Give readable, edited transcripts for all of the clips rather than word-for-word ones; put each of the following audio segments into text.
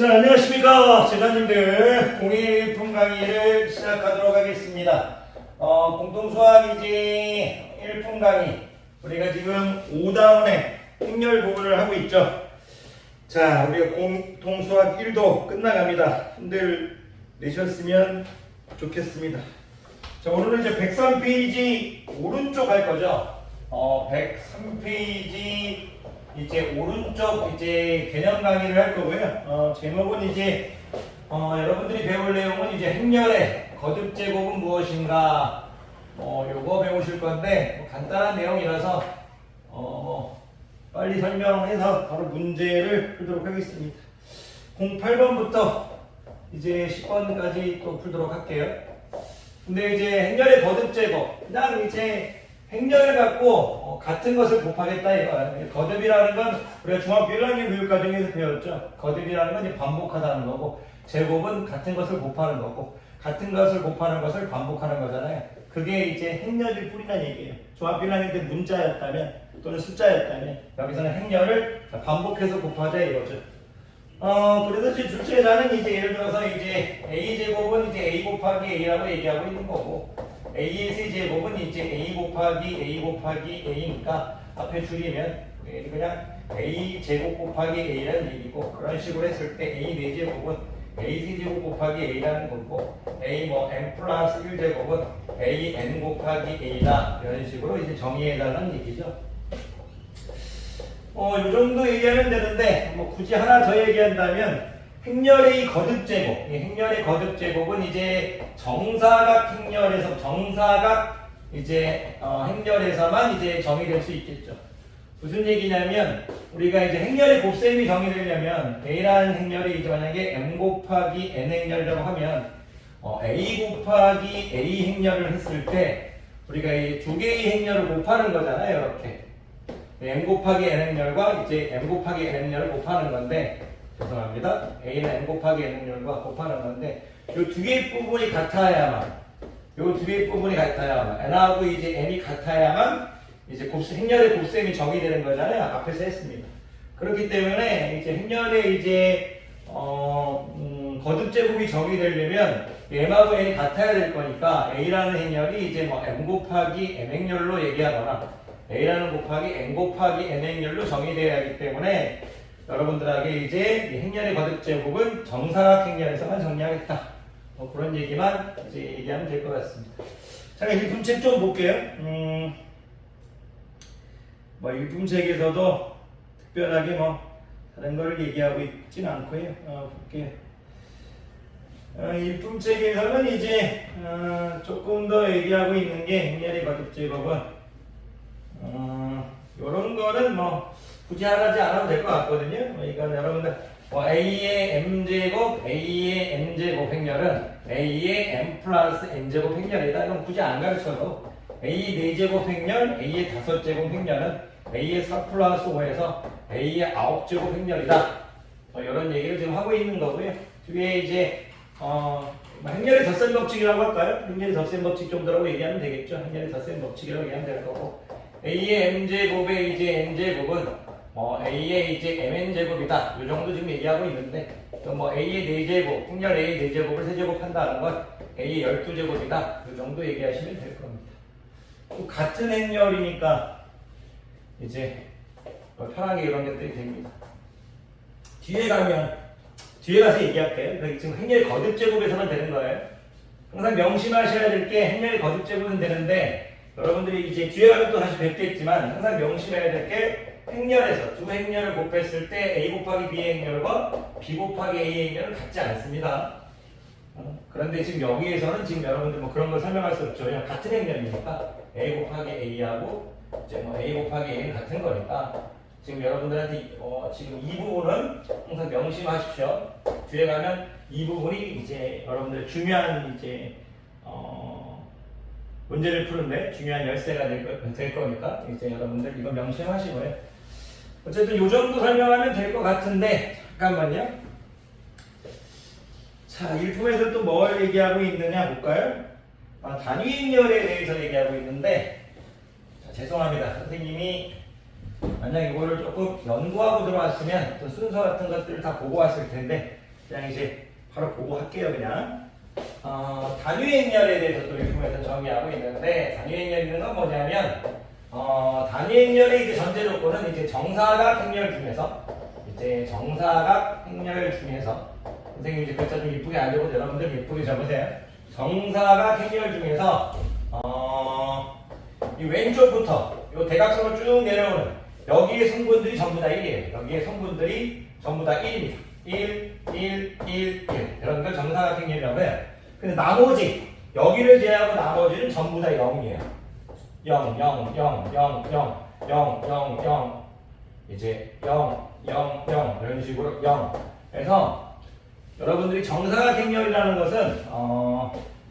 자, 안녕하십니까. 제자님들, 공일품 강의를 시작하도록 하겠습니다. 공통수학이지 1품 강의. 우리가 지금 5단원의 행렬 부분을 하고 있죠. 자, 우리가 공통수학 1도 끝나갑니다. 힘들 내셨으면 좋겠습니다. 자, 오늘은 이제 103페이지 오른쪽 할 거죠. 103페이지 이제 오른쪽 이제 개념 강의를 할 거고요. 제목은 이제 여러분들이 배울 내용은 이제 행렬의 거듭 제곱은 무엇인가 요거 배우실 건데 간단한 내용이라서 빨리 설명해서 바로 문제를 풀도록 하겠습니다. 08번부터 이제 10번까지 또 풀도록 할게요. 근데 이제 행렬의 거듭 제곱 그냥 이제 행렬을 갖고 같은 것을 곱하겠다 이거예요. 거듭이라는 건 우리가 중학교 1학년 교육과정에서 배웠죠. 거듭이라는 건 이제 반복하다는 거고 제곱은 같은 것을 곱하는 거고 같은 것을 곱하는 것을 반복하는 거잖아요. 그게 이제 행렬일 뿐이라는 얘기예요. 중학교 1학년 때 문자였다면 또는 숫자였다면 여기서는 행렬을 반복해서 곱하자 이거죠. 그래서 이제 주체자는 이제 예를 들어서 이제 a제곱은 이제 a 곱하기 a라고 얘기하고 있는 거고 a의 세제곱은 이제 a 곱하기 a니까 앞에 줄이면 그냥 a 제곱 곱하기 a라는 얘기고 그런 식으로 했을 때 a 4제곱은 a 세제곱 곱하기 a라는 거고 a n 플러스 1제곱은 a n 곱하기 a다 이런 식으로 이제 정의해달라는 얘기죠. 이 정도 얘기하면 되는데 굳이 하나 더 얘기한다면 행렬의 거듭 제곱, 행렬의 거듭 제곱은 이제 정사각 행렬에서 정사각 이제 행렬에서만 이제 정의될 수 있겠죠. 무슨 얘기냐면 우리가 이제 행렬의 곱셈이 정의되려면 a라는 행렬이 이제 만약에 m 곱하기 n 행렬이라고 하면 a 곱하기 a 행렬을 했을 때 우리가 이 두 개의 행렬을 곱하는 거잖아요. 이렇게 m 곱하기 n 행렬과 이제 m 곱하기 n 행렬을 곱하는 건데. 죄송합니다. a는 n 곱하기 n 행렬과 곱하는 건데 이 두 개의 부분이 같아야만 n하고 이제 n이 같아야만 이제 행렬의 곱셈이 정의되는 거잖아요. 앞에서 했습니다. 그렇기 때문에 이제 행렬의 이제 거듭 제곱이 정의되려면 m하고 n이 같아야 될 거니까 a라는 행렬이 이제 m 곱하기 n 행렬로 얘기하거나 a라는 곱하기 n 곱하기 n 행렬로 정의되어야 하기 때문에 여러분들에게 이제 행렬의 거듭 제곱은 정사각 행렬에서만 정리하겠다. 그런 얘기만 이제 얘기하면 될 것 같습니다. 자, 일품책 좀 볼게요. 일품책에서도 특별하게 다른 걸 얘기하고 있진 않고요. 볼게요. 일품책에서는 이제 조금 더 얘기하고 있는 게 행렬의 거듭 제곱은 요런 거는 굳이 하지 않아도 될 것 같거든요. 이건 여러분들 a의 m제곱, a의 n제곱 행렬은 a의 m 플러스 n제곱 행렬이다. 이건 굳이 안 가르쳐도 a의 4제곱 행렬, a의 5제곱 행렬은 a의 4 플러스 5에서 a의 9제곱 행렬이다. 이런 얘기를 지금 하고 있는 거고요. 뒤에 이제 행렬의 덧셈 법칙이라고 할까요? 행렬의 덧셈 법칙 정도라고 얘기하면 되겠죠. 행렬의 덧셈 법칙이라고 얘기하면 될 거고 a의 m제곱의 이제 n제곱은 a의 이제 mn제곱이다. 이 정도 지금 얘기하고 있는데 a의 4제곱, 행렬 a의 4제곱을 세제곱한다는 건 a의 12제곱이다. 이 정도 얘기하시면 될 겁니다. 같은 행렬이니까 이제 편하게 이런 것들이 됩니다. 뒤에 가서 얘기할게요. 지금 행렬 거듭 제곱에서만 되는 거예요. 항상 명심하셔야 될 게 행렬 거듭 제곱은 되는데 여러분들이 이제 뒤에 가면 또 다시 뵙겠지만 항상 명심해야 될 게 행렬에서 두 행렬을 곱했을 때 a 곱하기 b의 행렬과 b 곱하기 a의 행렬은 같지 않습니다. 그런데 지금 여기에서는 지금 여러분들 그런 걸 설명할 수 없죠. 그냥 같은 행렬이니까 a 곱하기 a하고 이제 a 곱하기 a는 같은 거니까 지금 여러분들한테 지금 이 부분은 항상 명심하십시오. 뒤에 가면 이 부분이 이제 여러분들 중요한 이제 문제를 푸는데 중요한 열쇠가 될 거니까 이제 여러분들 이거 명심하시고요. 어쨌든 이 정도 설명하면 될 것 같은데 잠깐만요. 자, 일품에서 또 뭘 얘기하고 있느냐 볼까요? 단위 행렬에 대해서 얘기하고 있는데 자, 죄송합니다. 선생님이 만약 이거를 조금 연구하고 들어왔으면 또 순서 같은 것들을 다 보고 왔을 텐데 그냥 이제 바로 보고 할게요, 그냥. 단위행렬에 대해서 또 일품에서 정의하고 있는데, 단위행렬이라는 건 뭐냐면, 단위행렬의 이제 전제 조건은 이제 정사각 행렬 중에서, 선생님이 이제 글자 좀 이쁘게 안 적어도 여러분들 예쁘게 적으세요. 정사각 행렬 중에서, 이 왼쪽부터, 이 대각선을 쭉 내려오는, 여기의 성분들이 전부 다 1이에요. 여기의 성분들이 전부 다 1입니다. 1, 1, 1, 1. 이런 걸 정사각 행렬이라고 해요. 근데 나머지, 여기를 제외하고 나머지는 전부 다 0이에요. 0, 0, 0, 0, 0, 0, 0, 0. 이제 0, 0, 0. 이런 식으로 0. 그래서 여러분들이 정사각 행렬이라는 것은,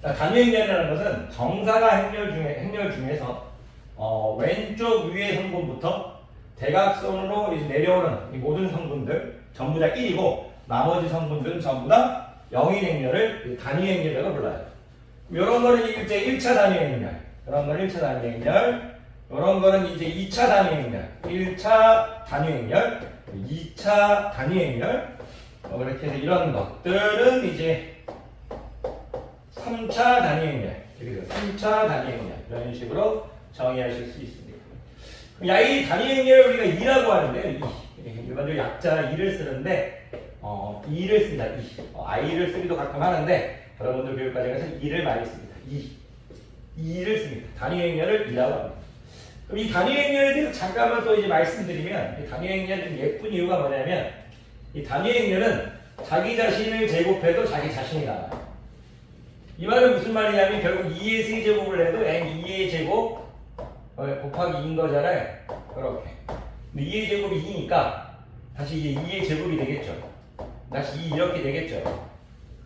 단위행렬이라는 것은 정사각 행렬 중에서, 왼쪽 위의 성분부터 대각선으로 이제 내려오는 이 모든 성분들 전부 다 1이고, 나머지 성분들은 전부 다 0인 행렬을 단위행렬이라고 불러요. 이런 거는 이제 1차 단위행렬, 이런 거는 1차 단위행렬, 이런 거는 이제 2차 단위행렬, 1차 단위행렬, 2차 단위행렬, 그렇게 해서 이런 것들은 이제 3차 단위행렬, 3차 단위행렬 이런 식으로 정의하실 수 있습니다. 이 단위행렬을 우리가 2라고 하는데요. 일반적으로 약자 2를 쓰는데 2를 씁니다. 2를 쓰기도 가끔 하는데 여러분들 교육 과정에서 2를 많이 씁니다. 2를 씁니다. 단위행렬을 2라고 합니다. 그럼 이 단위행렬에 대해서 잠깐만 또 이제 말씀드리면, 이 단위행렬이 좀 예쁜 이유가 뭐냐면, 이 단위행렬은 자기 자신을 제곱해도 자기 자신이 나와요. 이 말은 무슨 말이냐면 결국 2의 세제곱을 해도 n2의 제곱 곱하기 2인 거잖아요. 이렇게. 근데 2의 제곱이 2니까 다시 이게 2의 제곱이 되겠죠. 다시 2 이렇게 되겠죠.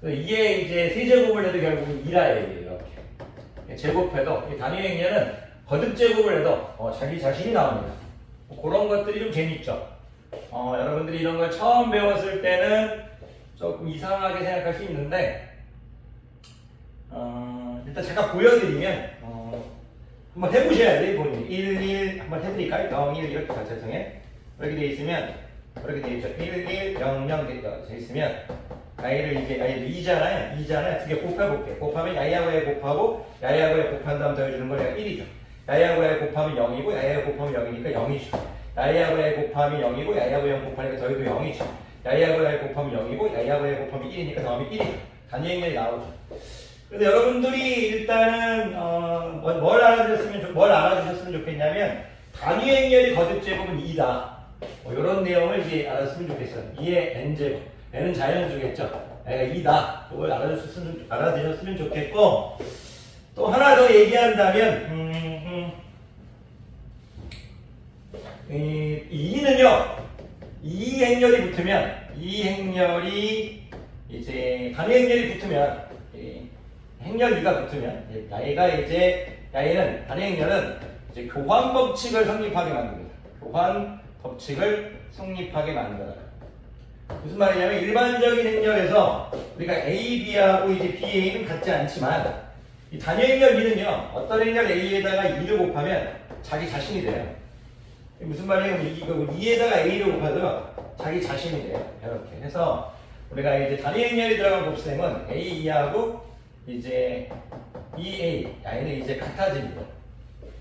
2의 이제 세제곱을 해도 결국은 2라예요. 이렇게. 제곱해도 이 단위행렬은 거듭 제곱을 해도 자기 자신이 나옵니다. 그런 것들이 좀 재밌죠. 여러분들이 이런 걸 처음 배웠을 때는 조금 이상하게 생각할 수 있는데, 일단 제가 보여드리면, 한번 해보셔야 돼요, 본인이. 1, 1, 한번 해드릴까요? 0, 1, 이렇게 전체성에. 이렇게 돼 있으면, 이렇게 돼 있죠. 1, 1, 0, 0 돼 있으면, i를 이제, 2잖아요. 두 개 곱해볼게요. 곱하면 야하고 곱하고, 야하고 곱한 다음 더해주는 거 내가 1이죠. 야하고 곱하면 0이고, 야하고 곱하면 0이니까 0이죠. 야하고 곱하면 0이고, 야하고 0 곱하니까 더해도 0이죠. 야하고 곱하면 0이고, 야하고 곱하면 1이니까 더하면 1이죠. 단위행렬이 나오죠. 근데 여러분들이 일단은 뭘 알아주셨으면 좋겠냐면, 단위행렬이 거듭 제곱은 2다. 이런 내용을 이제 알았으면 좋겠어요. 2의 n제곱. n은 자연수겠죠. n가 2다. 이걸 알아두셨으면 좋겠고, 또 하나 더 얘기한다면, 2는요, 2 행렬이 붙으면, 2 행렬이 이제 단위행렬이 붙으면, 행렬 2가 붙으면, 야는 단위행렬은 이제 교환 법칙을 성립하게 만듭니다. 교환 법칙을 성립하게 만들어요. 무슨 말이냐면 일반적인 행렬에서 우리가 A, B하고 이제 B, A는 같지 않지만 이 단위행렬 B는요, 어떤 행렬 A에다가 2를 곱하면 자기 자신이 돼요. 무슨 말이냐면 2에다가 A를 곱하면 자기 자신이 돼요. 이렇게 해서 우리가 이제 단위행렬이 들어간 곱셈은 A, 2하고 이제 2A, 야는 이제 같아집니다.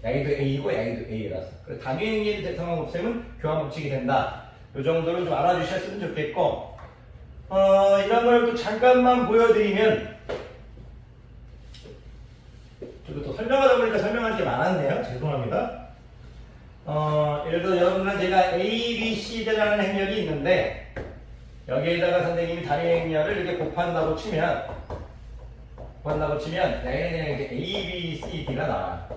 야도 A이고 야도 A라서. 그래서 단위행렬이 들어간 곱셈은 교환 법칙이 된다. 이 정도는 좀 알아주셨으면 좋겠고, 이런 걸 또 잠깐만 보여드리면, 저도 또 설명하다 보니까 설명할 게 많았네요. 죄송합니다. 예를 들어 여러분들은 제가 A, B, C라는 행렬이 있는데, 여기에다가 선생님이 단위행렬을 이렇게 곱한다고 치면, 얘는 이제 A, B, C, D가 나와요.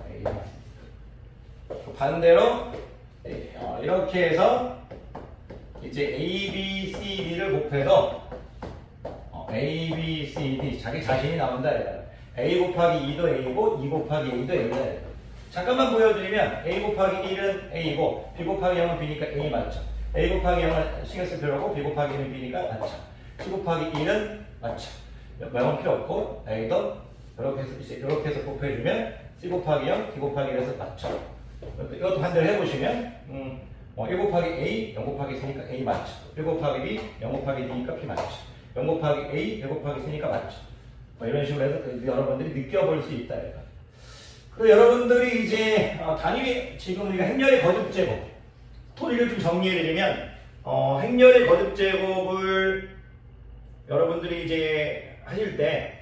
반대로, 이렇게 해서, 이제 A, B, C, D를 곱해서 A, B, C, D 자기 자신이 나온다. A 곱하기 2도 A고 2 곱하기 A도 A다. 잠깐만 보여드리면 A 곱하기 1은 A고 B 곱하기 0은 B니까 A 맞죠. A 곱하기 0은 신경 쓸 필요 없고 B 곱하기 1은 B니까 맞죠. C 곱하기 1은 맞죠. 명은 필요 없고 A도 이렇게 해서 곱해주면 C 곱하기 0, D 곱하기 1에서 맞죠. 이것도 반대로 해보시면 1 곱하기 A, 0 곱하기 C니까 A 맞죠. 1 곱하기 B, 0 곱하기 D니까 B 맞죠. 0 곱하기 A, 100 곱하기 C니까 맞죠. 뭐 이런 식으로 해서 여러분들이 느껴볼 수 있다. 이거. 그리고 여러분들이 이제 단위 지금 우리가 행렬의 거듭 제곱 토리를 좀 정리해드리면 행렬의 거듭 제곱을 여러분들이 이제 하실 때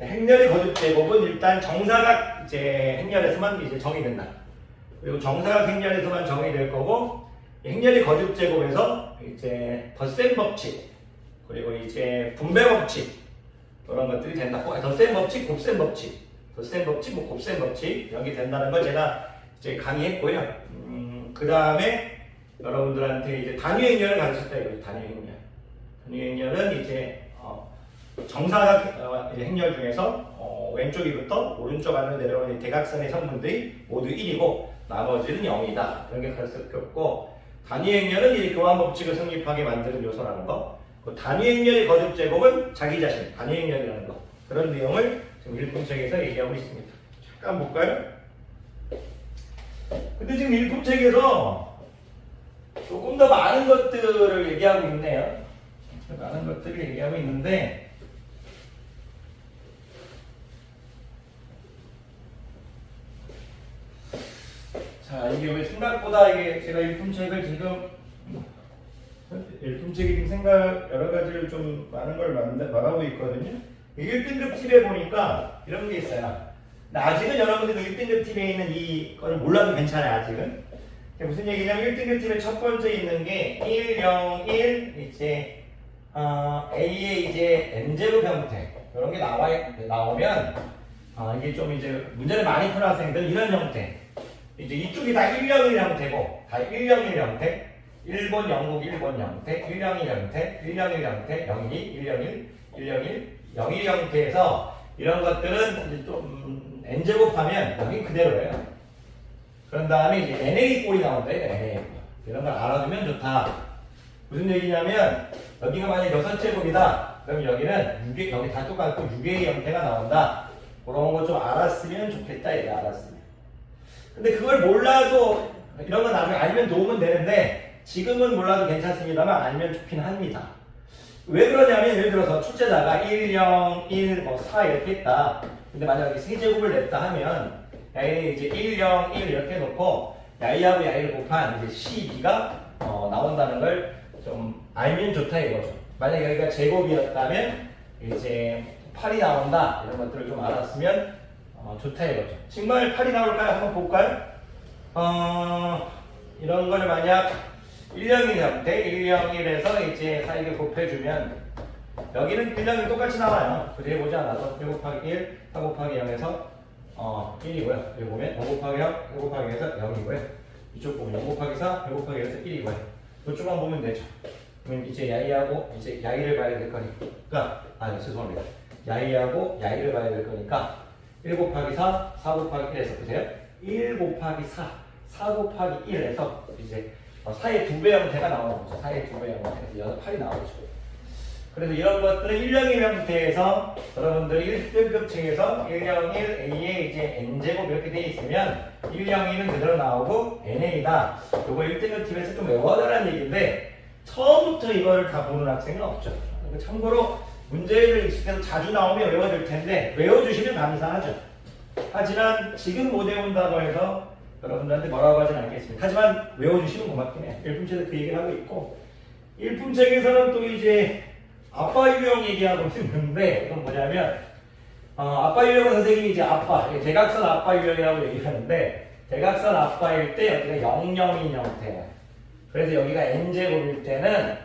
행렬의 거듭 제곱은 일단 정사각 이제 행렬에서만 이제 정의된다. 그리고 정사각 행렬에서만 정의될 거고 행렬의 거듭 제곱에서 이제 덧셈 법칙 그리고 이제 분배 법칙 그런 것들이 된다. 덧셈 법칙, 곱셈 법칙, 덧셈 법칙, 뭐 곱셈 법칙 여기 된다는 걸 제가 이제 강의했고요. 그 다음에 여러분들한테 이제 단위 행렬을 가르쳤다 이거죠. 단위 행렬. 단위 행렬은 이제 정사각 행렬 중에서 왼쪽 위부터 오른쪽 안으로 내려오는 대각선의 성분들이 모두 1이고 나머지는 0이다. 그런 게 가르쳤고 단위 행렬은 이 교환 법칙을 성립하게 만드는 요소라는 거. 그 단위 행렬의 거듭 제곱은 자기 자신, 단위 행렬이라는 거. 그런 내용을 지금 일품책에서 얘기하고 있습니다. 잠깐 볼까요? 근데 지금 일품책에서 조금 더 많은 것들을 얘기하고 있네요. 많은 것들을 얘기하고 있는데 자, 이게 왜 생각보다 이게 제가 일품책을 지금 일품책이 지금 생각 여러 가지를 좀 많은 걸 말하고 있거든요. 1등급 팁에 보니까 이런 게 있어요. 근데 아직은 여러분들 그 1등급 팁에 있는 이 거를 몰라도 괜찮아요. 아직은. 무슨 얘기냐면 1등급 팁에 첫 번째 있는 게 1, 0, 1 이제 A의 이제 n제곱 형태 이런 게 나오면 이게 좀 이제 문제를 많이 푸는 학생들은 이런 형태 이제 이쪽이 다 101 형태고 다 101 형태 1번 영국 1번 형태 101 형태 101 형태 02 101 101 01 형태에서 이런 것들은 이제 좀 n제곱 하면 여기 그대로예요. 그런 다음에 이제 NA 꼴이 나온다. NA 꼴. 이런 걸 알아두면 좋다. 무슨 얘기냐면 여기가 만약 6제곱이다. 그럼 여기는 6의, 여기 다 똑같고 6의 형태가 나온다. 그런 거 좀 알았으면 좋겠다. 얘가 알았으면. 근데 그걸 몰라도 이런 거 나중에 알면 도움은 되는데 지금은 몰라도 괜찮습니다만 알면 좋긴 합니다. 왜 그러냐면 예를 들어서 출제자가 1, 0, 1, 뭐 4 이렇게 했다. 근데 만약에 세제곱을 냈다 하면 야이는 이제 1, 0, 1 이렇게 놓고 야이하고 야이를 곱한 이제 C2가 나온다는 걸 좀 알면 좋다 이거죠. 만약 여기가 제곱이었다면 이제 8이 나온다 이런 것들을 좀 알았으면 좋다 이거죠. 정말 8이 나올까요? 한번 볼까요? 이런 걸 만약 101 형태 101에서 이제 사이에 곱해주면 여기는 101 똑같이 나와요. 그래 보지 않아도 1 곱하기 1, 4 곱하기 0에서 1이고요. 여기 보면 5 곱하기 0, 1 곱하기 0에서 0이고요. 이쪽 보면 0 곱하기 4, 1 곱하기 0에서 1이고요. 이쪽만 보면 되죠. 그럼 이제 야이하고 이제 야이를 봐야 될 거니까 죄송합니다. 야이하고 야이를 봐야 될 거니까 1 곱하기 4, 4 곱하기 1에서 보세요. 1 곱하기 4, 4 곱하기 1에서 이제 4의 2배 형태가 나오는 거죠. 4의 2배 형태에서 여기서 8이 나오죠. 그래서 이런 것들은 101 형태에서 여러분들이 1등급층에서 101 A에 이제 n제곱 이렇게 돼 있으면 102는 그대로 나오고 NA다. 요거 1등급 팁에서 좀 외워달라는 얘기인데 처음부터 이거를 다 보는 학생은 없죠. 참고로 문제를 익숙해서 자주 나오면 외워질 텐데 외워주시면 감사하죠. 하지만 지금 못 외운다고 해서 여러분들한테 뭐라고 하진 않겠습니다. 하지만 외워주시면 고맙긴 해요. 일품책에서 그 얘기를 하고 있고 일품책에서는 또 이제 아빠 유형 얘기하고 있는데 이건 뭐냐면 아빠 유형은 선생님이 이제 아빠 대각선 아빠 유형이라고 얘기하는데 대각선 아빠일 때 여기가 0,0인 형태예요. 그래서 여기가 n제곱일 때는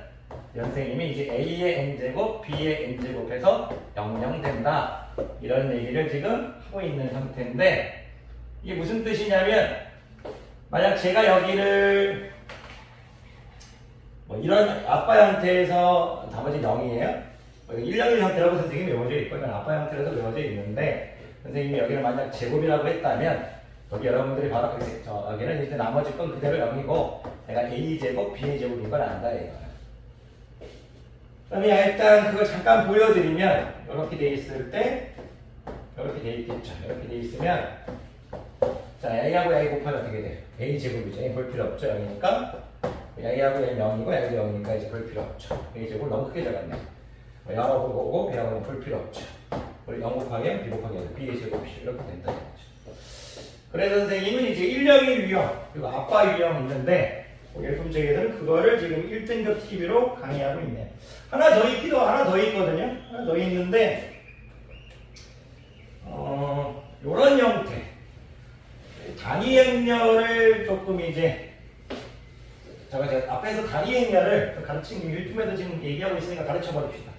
선생님이 이제 A의 n제곱, B의 n제곱해서 00 된다 이런 얘기를 지금 하고 있는 상태인데 이게 무슨 뜻이냐면 만약 제가 여기를 이런 아빠 형태에서 나머지 0이에요. 101 형태라고 선생님이 외워져 있고 이건 아빠 형태라서 외워져 있는데 선생님이 여기를 만약 제곱이라고 했다면 여기 여러분들이 바로 여기는 이제 나머지 건 그대로 0이고 내가 A제곱, B제곱인 걸 안다 이거예요. 그러면 일단 그걸 잠깐 보여드리면 이렇게 돼 있을 때 이렇게 돼 있겠죠. 이렇게 돼 있으면 자 A하고 A 곱하면 어떻게 돼요? A제곱이죠. A 볼 필요 없죠. 0이니까 A하고 A 0이고 A도 0이니까 이제 볼 필요 없죠. A제곱 너무 크게 적었네. 여러 거고 그냥 볼 필요 없죠. 우리 0 곱하기 M, B 곱하기 M, B의 제곱이 이렇게 된다는 거죠. 그래서 선생님은 이제 1령1 유형 그리고 아빠 유형 있는데 예품책에서는 그거를 지금 1등급 TV로 강의하고 있네요. 하나 더 있기도 하나 더 있거든요. 하나 더 있는데 요런 형태 단위 행렬을 조금 이제 제가 앞에서 단위 행렬을 가르친 일품에서 지금 얘기하고 있으니까 가르쳐 버립시다.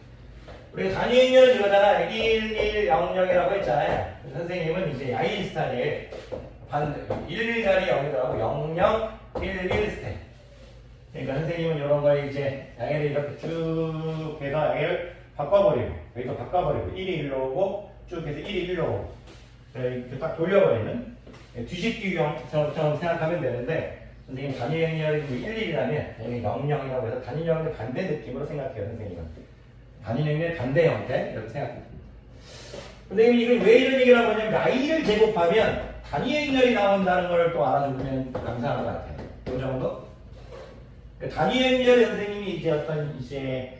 우리 단위 행렬은 이거잖아. 1, 1, 0, 0이라고 했잖아요. 선생님은 이제 아인슈타인의 반대 1, 1 자리 0이라고 0, 0, 1, 1 스텝. 그러니까 선생님은 이런 걸 이제 양해를 이렇게 쭉 해서 양해를 바꿔버리고 여기도 바꿔버리고 1이 1로 오고 쭉 해서 1이 1로 오고 이렇게 딱 돌려버리는 뒤집기 유형처럼 생각하면 되는데 선생님 단위 행렬이 1, 1이라면 여기 0, 0이라고 해서 단위 행렬의 반대 느낌으로 생각해요. 선생님은 단위 행렬의 반대 형태 이렇게 생각합니다. 선생님이 이걸 왜 이런 얘기를 하고 있냐면 i를 제곱하면 단위 행렬이 나온다는 걸 또 알아주면 감사한 것 같아요. 이 정도? 단위 행렬 선생님이 이제 어떤 이제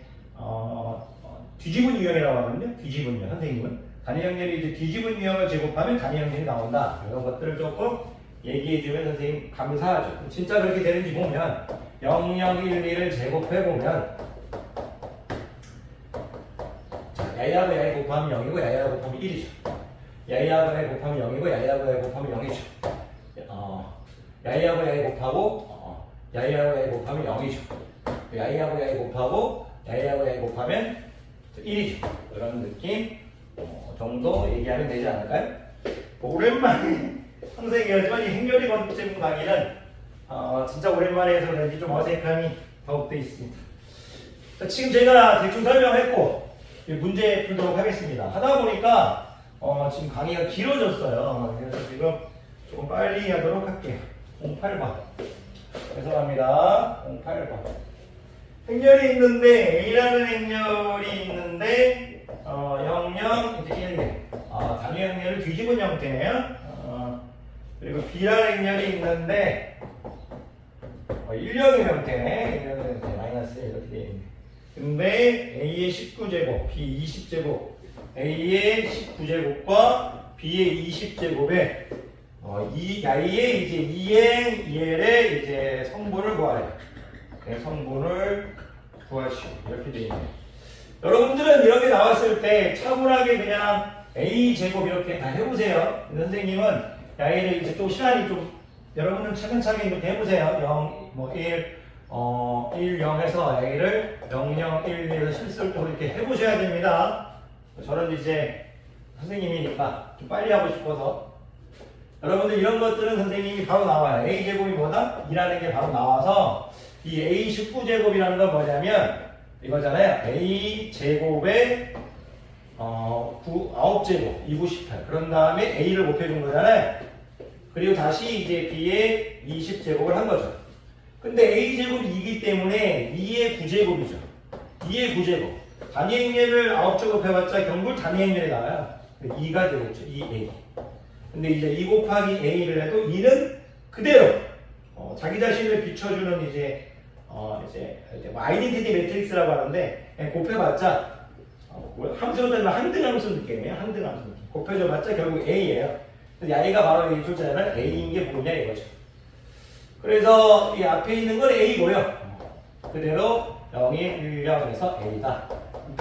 뒤집은 유형이라고 하거든요. 뒤집은 유형 선생님은 단위 행렬이 이제 뒤집은 유형을 제곱하면 단위 행렬이 나온다. 이런 것들을 조금 얘기해주면 선생님 감사하죠. 진짜 그렇게 되는지 보면 0, 0, 1, 1을 제곱해보면 자, 야이하고 야이 곱하면 0이고 야이하고 곱하면 1이죠. 야이하고 야이 곱하면 0이고 야이하고 야이 곱하면 0이죠. 야이하고 야이 곱하고 야이하고 야이 곱하면 0이죠. 야이하고 야이 곱하고 야이하고 야이 곱하면 1이죠. 이런 느낌 정도 얘기하면 되지 않을까요? 오랜만에 항상 얘기하지만 이 행렬이 거듭제분 강의는 진짜 오랜만에 해서 그런지 좀 어색함이 더욱더 있습니다. 자, 지금 제가 대충 설명했고 문제 풀도록 하겠습니다. 하다 보니까 지금 강의가 길어졌어요. 그래서 지금 조금 빨리 하도록 할게요. 08번 죄송합니다. 08번 행렬이 있는데 A라는 행렬이 있는데 0, 0, 이제 1, 1 단위 행렬을 뒤집은 형태네요. 그리고 B라는 행렬이 있는데 1령의 형태네. 1령의 형태 마이너스 이렇게 되어 있네. 근데 A의 19제곱, B 20제곱, A의 19제곱과 B의 20제곱에 I의 이제 2의 2L의 이제 성분을 구하래요. 성분을 구하시오. 이렇게 되어 있네요. 여러분들은 이렇게 나왔을 때 차분하게 그냥 A제곱 이렇게 다 해보세요. 선생님은 야이를 이제 또 시간이 좀 여러분은 차근차근 이렇게 해보세요. 0, 뭐 1, 1, 0에서 A를 0, 0, 1, 1에서 실수를 또 이렇게 해보셔야 됩니다. 저는 이제 선생님이니까 좀 빨리 하고 싶어서 여러분들 이런 것들은 선생님이 바로 나와요. A제곱이 뭐다? 2라는 게 바로 나와서 이 A 19제곱이라는 건 뭐냐면 이거잖아요. A제곱에 9제곱, 2, 9, 18. 그런 다음에 A를 곱해준 거잖아요. 그리고 다시 이제 B의 20제곱을 한 거죠. 근데 A제곱이 2기 때문에 2의 9제곱이죠. 2의 9제곱. 단위 행렬을 9제곱 해봤자 결국 단위 행렬이 나와요. 2가 되겠죠. 2A. 근데 이제 2 곱하기 A를 해도 2는 그대로 자기 자신을 비춰주는 이제 아이덴티티 매트릭스라고 하는데 곱해봤자 함수로 따지면 항등함수 느낌이에요. 항등함수 느낌. 곱해줘봤자 결국 A예요. 야이가 바로 이 출제자는 A인 게 뭐냐 이거죠. 그래서 이 앞에 있는 건 A고요. 그대로 0, 1, 0에서 A다.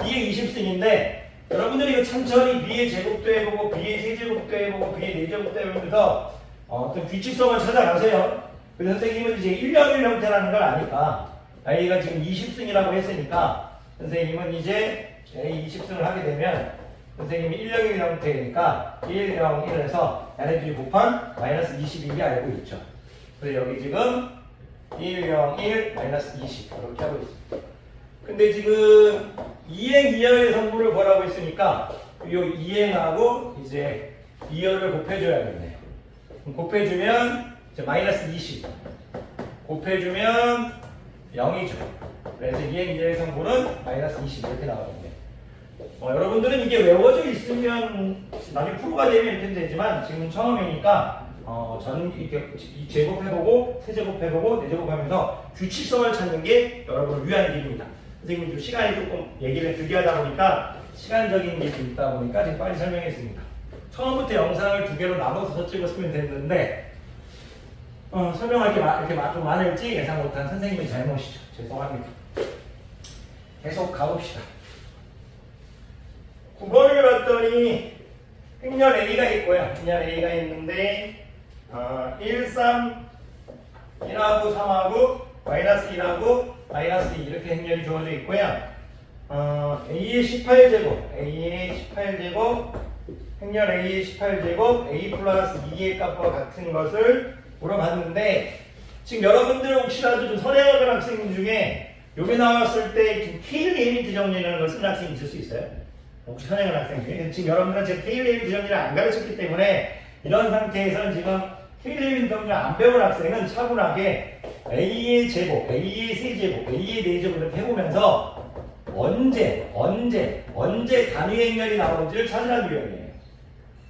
B의 20승인데 여러분들이 이거 천천히 B의 제곱도 해보고 B의 세제곱도 해보고 B의 4제곱도 해보면서 어떤 규칙성을 찾아가세요. 그래서 선생님은 이제 1령1 형태라는 걸 아니까 A가 지금 20승이라고 했으니까 선생님은 이제 A 20승을 하게 되면 선생님이 1령1 형태니까 1, 0, 1에서 NG 곱한 마이너스 20인지 알고 있죠. 그래서 여기 지금 1, 0, 1, 마이너스 20 이렇게 하고 있습니다. 근데 지금 2행 2열의 성분을 구하라고 했으니까 이 2행하고 이제 2열을 곱해줘야겠네요. 곱해주면 이제 마이너스 20 곱해주면 0이죠. 그래서 2행 2열의 성분은 마이너스 20 이렇게 나오겠네요. 여러분들은 이게 외워져 있으면 나중에 프로가 되면 이렇게 되지만 지금 처음이니까 이렇게 제곱해보고 세제곱해보고 네제곱하면서 규칙성을 찾는 게 여러분을 위한 길입니다. 선생님이 좀 시간이 조금 얘기를 길게 하다 보니까 시간적인 게 좀 있다 보니까 지금 빨리 설명했습니다. 처음부터 영상을 두 개로 나눠서 찍었으면 됐는데 설명할 게 이렇게 좀 많을지 예상 못한 선생님의 잘못이죠. 죄송합니다. 계속 가봅시다. 9번을 봤더니 행렬 A가 있고요. 행렬 A가 있는데 1, 3, 1하고 3하고 마이너스 1하고 마이너스 2 이렇게 행렬이 주어져 있고요. A의 18제곱, A의 18제곱, 행렬 A의 18제곱, A 플러스 2의 값과 같은 것을 물어봤는데 지금 여러분들 혹시라도 좀 선행하는 학생 중에 여기 나왔을 때 지금 K 리미트 정리라는 걸 쓰는 학생이 있을 수 있어요? 혹시 선행하는 학생 중에? 지금 여러분들은 제가 K 리미트 정리를 안 가르쳤기 때문에 이런 상태에서는 지금 K 리미트 정리를 안 배운 학생은 차분하게 A의 제곱, A의 세제곱, A의 네제곱 이렇게 해보면서 언제 단위 행렬이 나오는지를 찾으라는 유형이에요.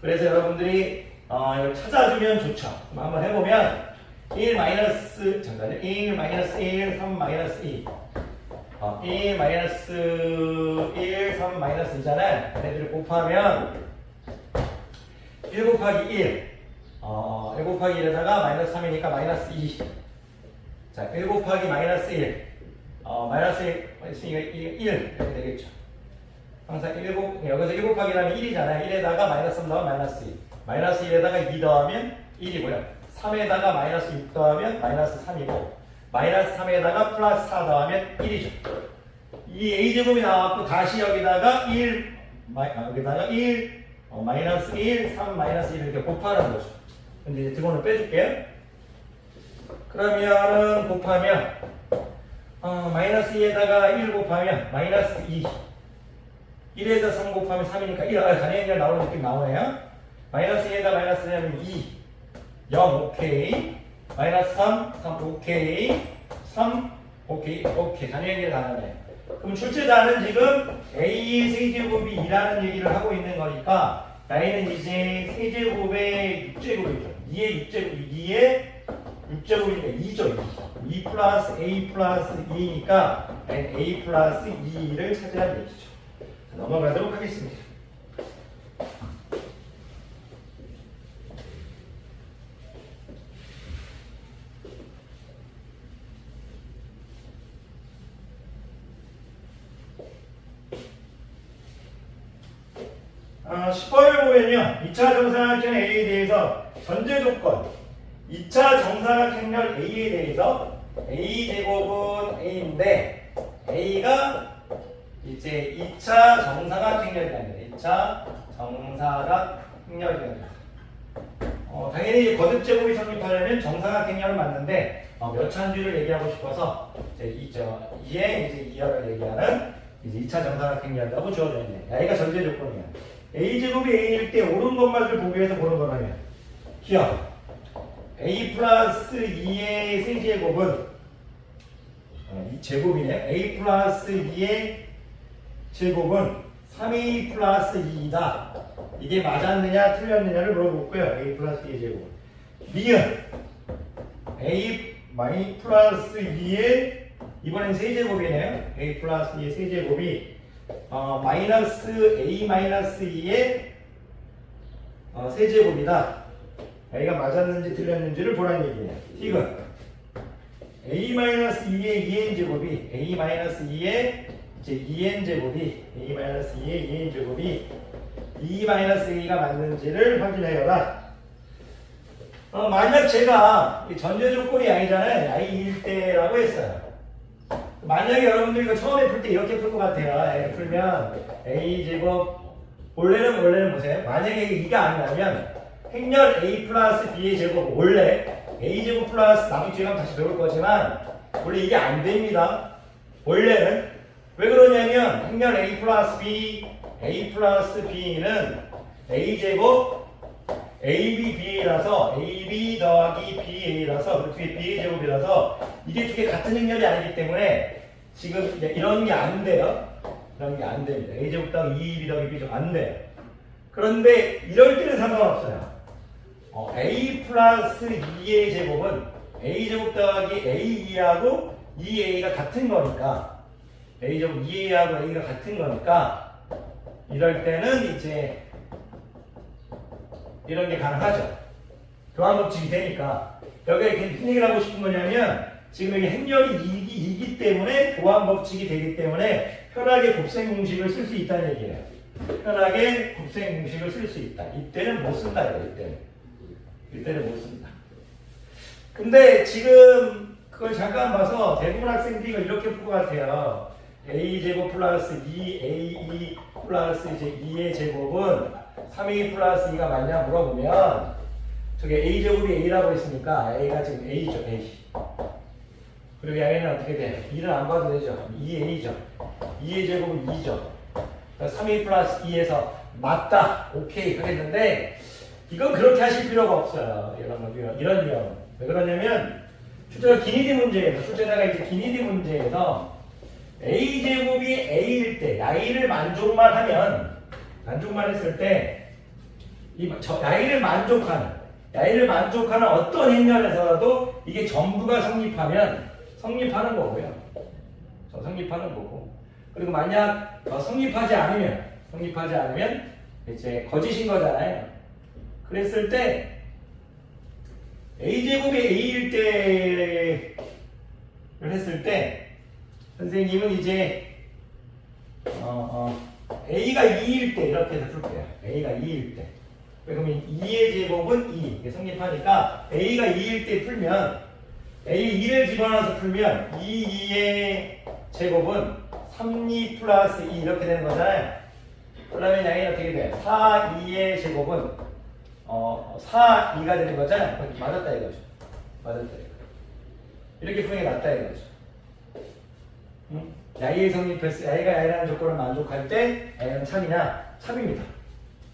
그래서 여러분들이 이걸 찾아주면 좋죠. 한번 해보면 1 마이너스 1, 3 마이너스 2 1 마이너스 1, 3 마이너스 2잖아요. 얘네들을 곱하면 1 곱하기 1 1 곱하기 1에다가 마이너스 3이니까 마이너스 2 자, 1 곱하기 마이너스 1 마이너스 1 있으니까 1 이렇게 되겠죠. 항상 여기서 1 곱하기라면 1이잖아요. 1에다가 마이너스 3 더하면 마이너스 2 마이너스 1에다가 2 더하면 1이고요. 3에다가 마이너스 6 더하면 마이너스 3이고 마이너스 3에다가 플러스 4 더하면 1이죠. 이 A제곱이 나왔고 다시 여기다가 1 마이너스 1, 3 마이너스 1 이렇게 곱하는 거죠. 근데 이제 등호는 빼줄게요. 그러면은 곱하면 마이너스 2에다가 1 곱하면 마이너스 2 1에다 3 곱하면 3이니까 1 단위행렬 나오는 느낌 나오네요. 마이너스 2에다 마이너스 3하면 2 0 오케이 마이너스 3 오케이 3 오케이 단위행렬 나오네. 그럼 출제자는 지금 A의 세제곱이 2라는 얘기를 하고 있는 거니까 A는 이제 세제곱의 6제곱이죠. 2의 6제곱이 2의 6제곱이니까 2죠. 2 플러스 A 플러스 2니까 A 플러스 2를 찾으라는 얘기죠. 자, 넘어가도록 하겠습니다. 아, 10번을 보면요. 2차 정사각형 A에 대해서 전제 조건 2차 정사각형렬 A에 대해서 A제곱은 A인데 A가 이제 2차 정사각형렬이랍니다. 2차 정사각형렬이랍니다. 당연히 거듭제곱이 성립하려면 정사각형렬은 맞는데 몇 차인지를 얘기하고 싶어서 이제 2의 2열을 얘기하는 이제 2차 정사각형렬이라고 주어져 있네. A가 전제 조건이야. A제곱이 A일 때 옳은 것만을 보기 위해서 보는 거라면 기억 A 플러스 2의 세제곱은 이 제곱이네. A 플러스 2의 제곱은 3A 플러스 2이다. 이게 맞았느냐 틀렸느냐를 물어보고요. A 플러스 2의 제곱 니은 A 플러스 2의 이번엔 세제곱이네요. A 플러스 2의 세제곱이 마이너스 A 마이너스 2의 세제곱이다. A가 맞았는지 틀렸는지를 보라는 얘기예요. 이건 A 마이너스 2의 2n 제곱이 A 마이너스 2의 이제 2n 제곱이 A 마이너스 2의 2n 제곱이 2 마이너스 A가 맞는지를 확인해요라. 만약 제가 전제 조건이 아니잖아요. I일 때라고 했어요. 만약에 여러분들 이거 처음에 풀 때 이렇게 풀 것 같아요. 풀면 A제곱 원래는 보세요. 만약에 이게 2가 아니라면 행렬 A 플러스 B의 제곱 원래 A제곱 플러스 나중에 뒤에 가면 다시 배울 거지만 원래 이게 안 됩니다. 원래는 왜 그러냐면 행렬 A 플러스 B A 플러스 B는 A제곱 AB B라서 AB 더하기 BA라서 그 뒤에 B의 제곱이라서 이게 두 개 같은 행렬이 아니기 때문에 지금 이런 게 안 돼요. 이런 게 안 됩니다. A제곱 더하기 2B 더하기 B 제곱 안 돼요. 그런데 이럴 때는 상관없어요. A 플러스 2의 제곱은 A제곱 더하기 A2하고 2A가 같은 거니까 a제곱 2a하고 a가 같은 거니까 이럴 때는 이제 이런 게 가능하죠. 교환 법칙이 되니까. 여기에 무슨 얘기를 하고 싶은 거냐면 지금 이게 행렬이 2기 때문에 교환 법칙이 되기 때문에 편하게 곱셈 공식을 쓸 수 있다는 얘기예요. 편하게 곱셈 공식을 쓸 수 있다. 이때는 못 쓴다. 이때는 못 쓴다. 근데 지금 그걸 잠깐 봐서 대부분 학생들이 이걸 이렇게 풀 것 같아요. a제곱 플러스 2a2 플러스 이제 2의 제곱은 3a 플러스 2가 맞냐 물어보면 저게 a제곱이 a라고 했으니까 a가 지금 a죠. a. 그리고 양에는 어떻게 돼? 2를 안 봐도 되죠. 2a죠. 2의 제곱은 2죠. 3a 플러스 2에서 맞다. 오케이 하겠는데 이건 그렇게 하실 필요가 없어요. 이런 유형. 왜 그러냐면 출제가 기니디 문제에서 출제자가 이제 기니디 문제에서 a제곱이 a일 때 ya를 만족만 하면 만족만 했을 때 이 ya를 만족하는 어떤 행렬에서라도 이게 전부가 성립하는 거고요. 성립하는 거고. 그리고 만약 성립하지 않으면 이제 거짓인 거잖아요. 그랬을 때 a제곱이 a일 때를 했을 때 선생님은 이제 a가 2일 때 이렇게 해서 풀게요. a가 2일 때. 그러면 2의 제곱은 2 이게 성립하니까 a가 2일 때 풀면 a 2를 집어넣어서 풀면 2의 제곱은 3, 2 플러스 2 이렇게 되는 거잖아요. 그러면 양이 어떻게 돼? 4, 2의 제곱은 4, 2가 되는 거잖아요. 맞았다 이거죠. 맞았다 이거. 이렇게 푸는 게 낫다 이거죠. 야이의 성립했을 때 야이가 야이라는 조건을 만족할 때 야이는 참이냐? 참입니다.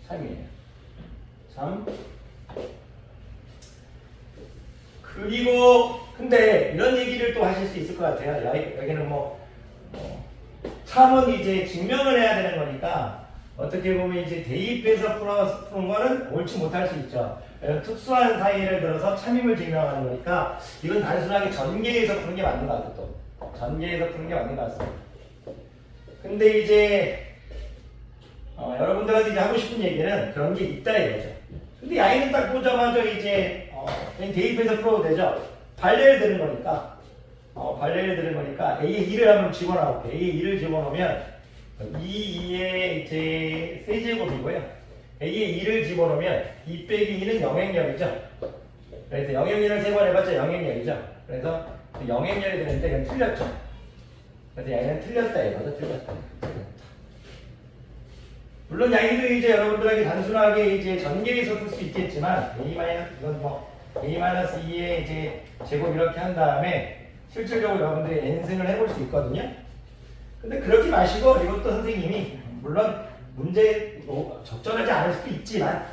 참이에요. 참. 그리고 근데 이런 얘기를 또 하실 수 있을 것 같아요. 여기는 참은 이제 증명을 해야 되는 거니까 어떻게 보면 이제 대입해서 푸는 거는 옳지 못할 수 있죠. 특수한 사이를 들어서 참임을 증명하는 거니까 이건 단순하게 전개해서 푸는 게 맞는 것 같아요. 또 전개해서 푸는 게 맞는 것 같습니다. 근데 이제 여러분들한테 이제 하고 싶은 얘기는 그런 게 있다 이거죠. 근데 야이는 딱 보자마자 이제 그냥 대입해서 풀어도 되죠. 발레를 드는 거니까 A의 2를 한번 집어넣을게요. A의 2를 집어넣으면 2의 이제 세제곱이고요. A의 2를 집어넣으면 2 빼기 2는 영행렬이죠. 그래서 영행렬을 3번 해봤자 영행렬이죠. 그래서 영행렬이 되는데 이건 틀렸죠. 그래서 야이는 틀렸다 이거죠. 틀렸다. 물론 야이도 이제 여러분들에게 단순하게 이제 전개해서 풀 수 있겠지만 이건 A-2의 이제 제곱 이렇게 한 다음에 실질적으로 여러분들이 n승을 해볼 수 있거든요. 근데 그러지 마시고 이것도 선생님이 물론 문제 적절하지 않을 수도 있지만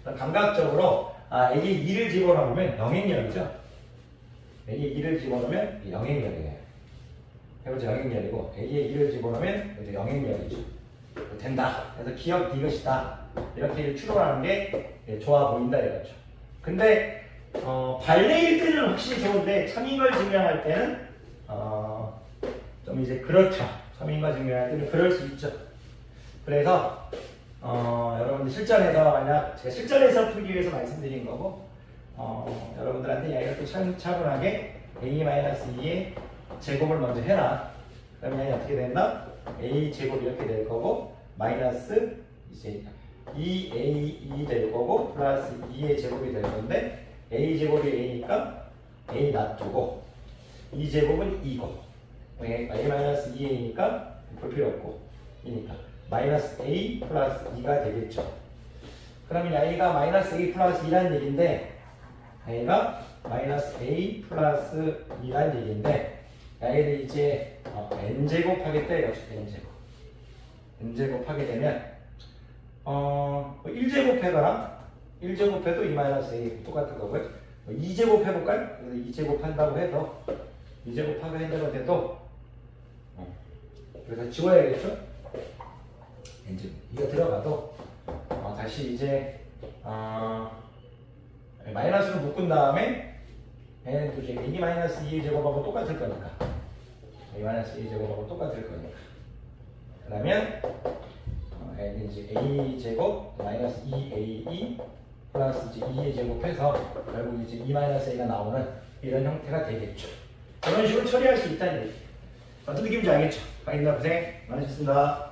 감각적으로 A의 2를 집어넣으면 영행렬이죠. A의 2를 집어넣으면 영행렬이에요. 해보자 영행렬이고 A의 2를 집어넣으면 영행렬이죠. 된다. 그래서 기억 이것이다. 이렇게 추론하는 게 좋아 보인다 이거죠. 근데 발레일 때는 확실히 좋은데 참임을 증명할 때는 좀 이제 그렇죠. 참임을 증명할 때는 그럴 수 있죠. 그래서 여러분들 실전에서 만약 제가 실전에서 풀기 위해서 말씀드린 거고 여러분들한테 야이가 또 차분하게 A-2의 제곱을 먼저 해라. 그러면 야이 어떻게 된다? A 제곱 이렇게 될 거고 마이너스 이제 2A2 될 거고 플러스 2의 제곱이 될 건데 A 제곱이 A니까 A 놔두고 2 제곱은 2고 A 마이너스 2A니까 볼 필요 없고 이니까 마이너스 A 플러스 2가 되겠죠. 그러면 A가 마이너스 A 플러스 2라는 얘기인데 A가 마이너스 A 플러스 2라는 얘기인데 A를 이제 n제곱 하겠다 이거죠. n제곱 하게 되면 1제곱 해봐라. 1제곱 해도 2 마이너스 A 똑같은 거고요. 2제곱 해볼까요? 그래서 2제곱 한다고 해도 2제곱 하게 한다고 해도 그래서 지워야겠죠? n제곱 이거 들어가도 다시 이제 마이너스로 묶은 다음에 n은 이제 2 마이너스 2의 제곱하고 똑같을 거니까 a-a 제곱하고 똑같을 거니까. 그러면 이제 a 제곱 마이너스 2ae 플러스 이제 2의 제곱해서 결국 이제 2-a가 나오는 이런 형태가 되겠죠. 이런 식으로 처리할 수 있다는 얘기. 어떤 느낌인지 알겠죠? 강의들 고생 많으셨습니다.